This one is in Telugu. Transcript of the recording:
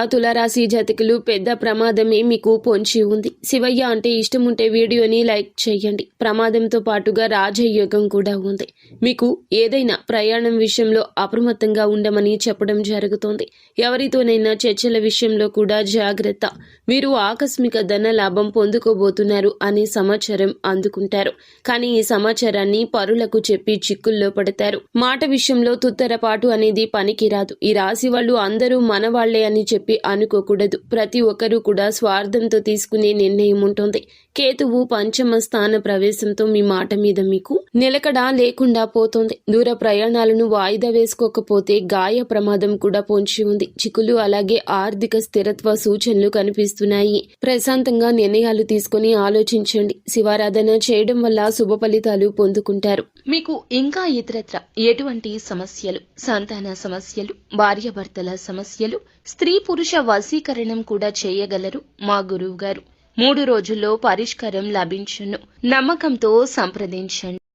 తులారాశి జాతకులు పెద్ద ప్రమాదమే మీకు పొంచి ఉంది. శివయ్య అంటే ఇష్టం ఉంటే వీడియోని లైక్ చేయండి. ప్రమాదంతో పాటుగా రాజయోగం కూడా ఉంది. మీకు ఏదైనా ప్రయాణం విషయంలో అప్రమత్తంగా ఉండమని చెప్పడం జరుగుతోంది. ఎవరితోనైనా చర్చల విషయంలో కూడా జాగ్రత్త. మీరు ఆకస్మిక ధన లాభం పొందుకోబోతున్నారు అనే సమాచారం అందుకుంటారు. కానీ ఈ సమాచారాన్ని పరులకు చెప్పి చిక్కుల్లో పడతారు. మాట విషయంలో తుత్తరపాటు అనేది పనికిరాదు. ఈ రాశి వాళ్ళు అందరూ మనవాళ్లే అని చెప్పి అనుకోకూడదు. ప్రతి ఒక్కరూ కూడా స్వార్థంతో తీసుకునే నిర్ణయం ఉంటుంది. కేతువు పంచమ స్థాన ప్రవేశంతో మీ మాట మీద మీకు నిలకడ లేకుండా పోతుంది. దూర ప్రయాణాలను వాయిదా వేసుకోకపోతే గాయ ప్రమాదం కూడా పొంచి ఉంది. చిక్కులు అలాగే ఆర్థిక స్థిరత్వ సూచనలు కనిపిస్తున్నాయి. ప్రశాంతంగా నిర్ణయాలు తీసుకుని ఆలోచించండి. శివారాధన చేయడం వల్ల శుభ ఫలితాలు పొందుకుంటారు. మీకు ఇంకా ఇతరత్ర ఎటువంటి సమస్యలు, సంతాన సమస్యలు, భార్యాభర్తల సమస్యలు, స్త్రీ పురుష వశీకరణం కూడా చేయగలరు మా గురువు గారు. 3 రోజుల్లో పరిష్కారం లభించును. నమ్మకంతో సంప్రదించండి.